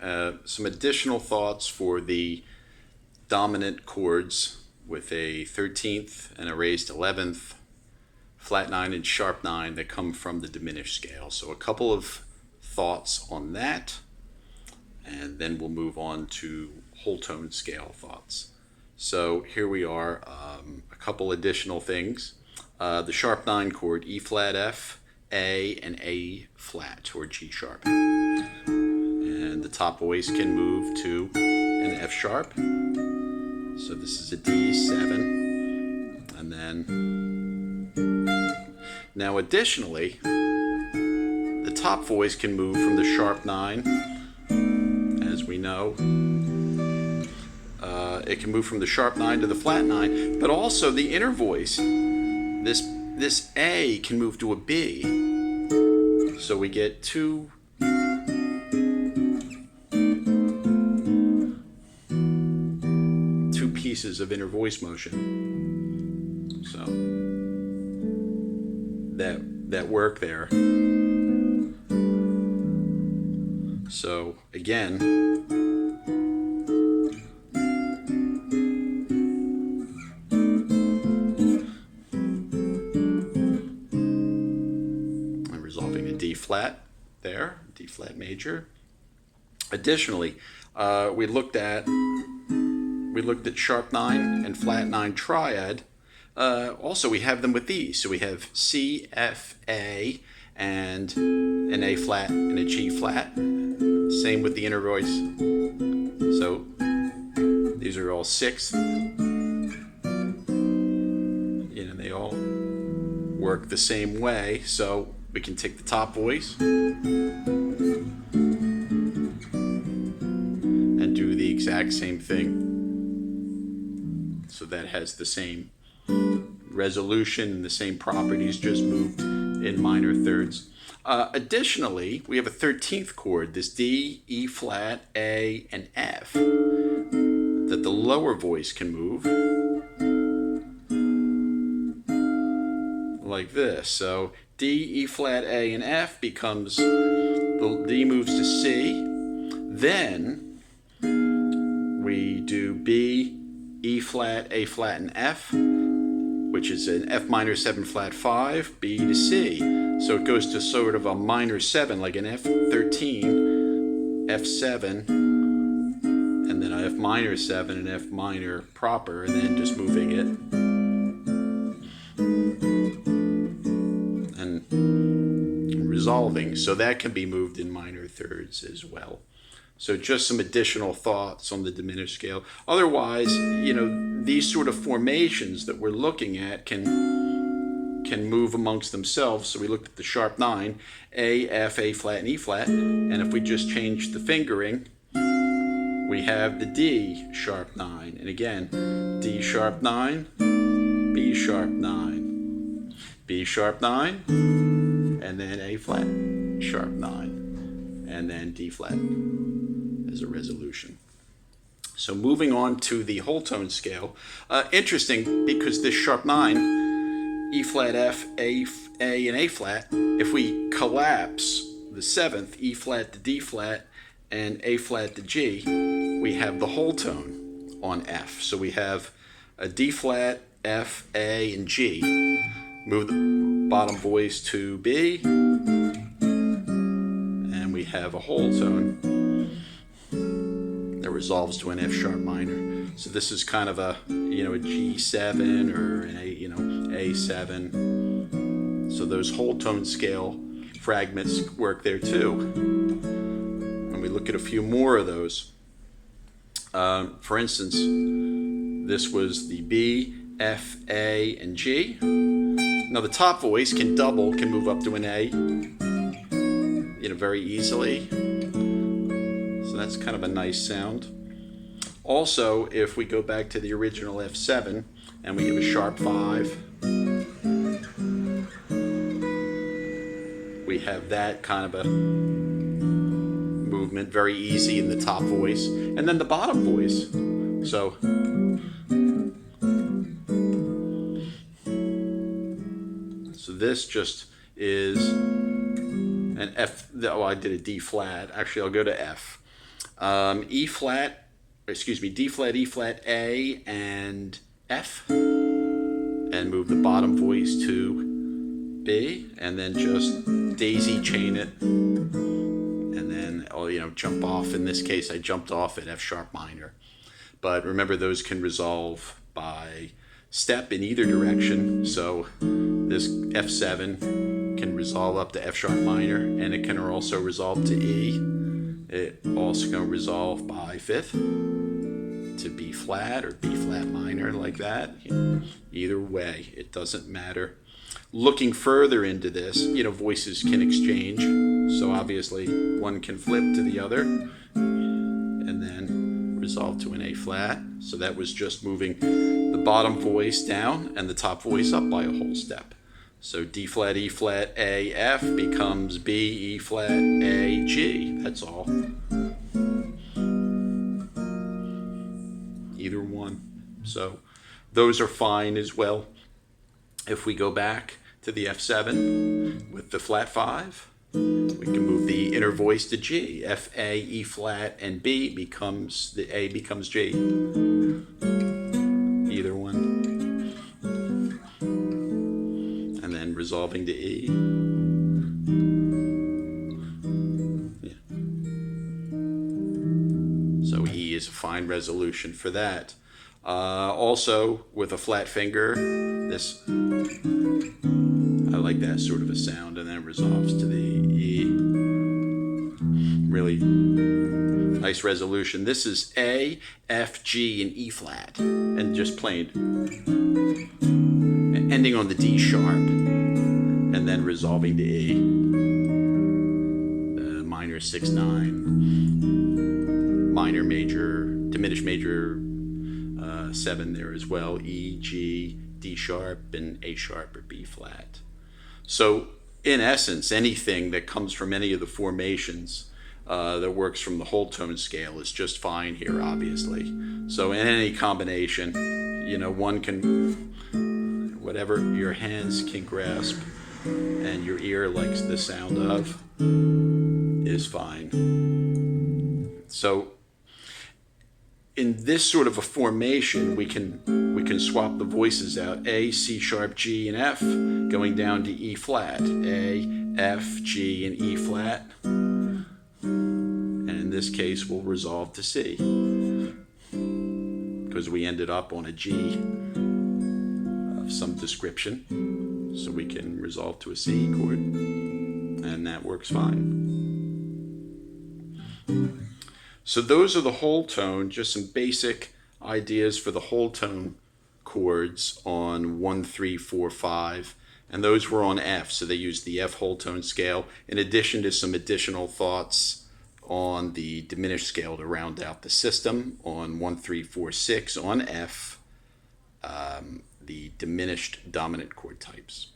some additional thoughts for the dominant chords with a 13th and a raised 11th, flat 9 and sharp 9 that come from the diminished scale. So a couple of thoughts on that, and then we'll move on to whole tone scale thoughts. So here we are, a couple additional things. The sharp 9 chord, E flat, F, A, and A flat, or G sharp. And the top voice can move to an F sharp. So this is a D7. And then, now additionally, the top voice can move from the sharp 9, as we know. It can move from the sharp 9 to the flat 9, but also the inner voice, this A can move to a B. So we get two pieces of inner voice motion. So that work there. So again, I'm resolving a D flat there, D flat major. Additionally, we looked at sharp 9 and flat 9 triad. Also, we have them with these. So we have C, F, A, and an A flat and a G flat. Same with the inner voice. So these are all sixth. They all work the same way. So we can take the top voice and do the exact same thing. So that has the same resolution and the same properties, just moved in minor thirds. Additionally, we have a 13th chord, this D, E flat, A, and F, that the lower voice can move like this. So D, E flat, A, and F becomes, the D moves to C. Then we do B, E flat, A flat, and F, which is an F minor 7 flat 5, B to C. So it goes to sort of a minor 7, like an F13, F7, and then a F minor 7, and F minor proper, and then just moving it. And resolving. So that can be moved in minor thirds as well. So just some additional thoughts on the diminished scale. Otherwise, these sort of formations that we're looking at can move amongst themselves. So we looked at the sharp 9, A, F, A flat, and E flat. And if we just change the fingering, we have the D sharp 9. And again, D sharp 9, B sharp 9, B sharp 9, and then A flat sharp 9, and then D flat as a resolution. So moving on to the whole tone scale. Interesting, because this sharp 9, E flat, F, A, and A flat, if we collapse the 7th, E flat to D flat, and A flat to G, we have the whole tone on F. So we have a D flat, F, A, and G. Move the bottom voice to B, and we have a whole tone that resolves to an F sharp minor. So this is kind of a G7 or an A7. So those whole tone scale fragments work there too. And we look at a few more of those. For instance, this was the B, F, A, and G. Now the top voice can move up to an A, very easily. So that's kind of a nice sound. Also, if we go back to the original F7 and we give a sharp 5, we have that kind of a movement, very easy in the top voice. And then the bottom voice. So this just is an F. Oh, I did a D flat. Actually, I'll go to F. E flat, excuse me, D flat, E flat, A, and F, and move the bottom voice to B, and then just daisy chain it, and then jump off. In this case, I jumped off at F sharp minor, but remember those can resolve by step in either direction. So this F7 can resolve up to F sharp minor, and it can also resolve to E. It also can resolve by fifth to B flat or B flat minor, like that. Either way, it doesn't matter. Looking further into this, voices can exchange. So obviously one can flip to the other and then resolve to an A flat. So that was just moving the bottom voice down and the top voice up by a whole step. So D flat, E flat, A, F becomes B, E flat, A, G. That's all. Either one. So those are fine as well. If we go back to the F7 with the flat 5, we can move the inner voice to G. F, A, E flat, and B becomes, the A becomes G. Either one. And then resolving to E. Yeah. So E is a fine resolution for that. Also, with a flat finger, this, I like that sort of a sound, and then it resolves to the E. Really nice resolution. This is A, F, G, and E flat, and just playing, ending on the D sharp, and then resolving to E. Minor 6/9, minor major, diminished major 7 there as well. E, G, D sharp, and A sharp or B flat. So in essence, anything that comes from any of the formations that works from the whole tone scale is just fine here, obviously. So in any combination, one can, whatever your hands can grasp and your ear likes the sound of, is fine. So in this sort of a formation, we can swap the voices out. A, C sharp, G, and F, going down to E flat. A, F, G, and E flat. And in this case, we'll resolve to C, because we ended up on a G of some description. So we can resolve to a C chord, and that works fine. So those are the whole tone, just some basic ideas for the whole tone chords on 1, 3, 4, 5, and those were on F, so they used the F whole tone scale, in addition to some additional thoughts on the diminished scale to round out the system on 1, 3, 4, 6 on F, the diminished dominant chord types.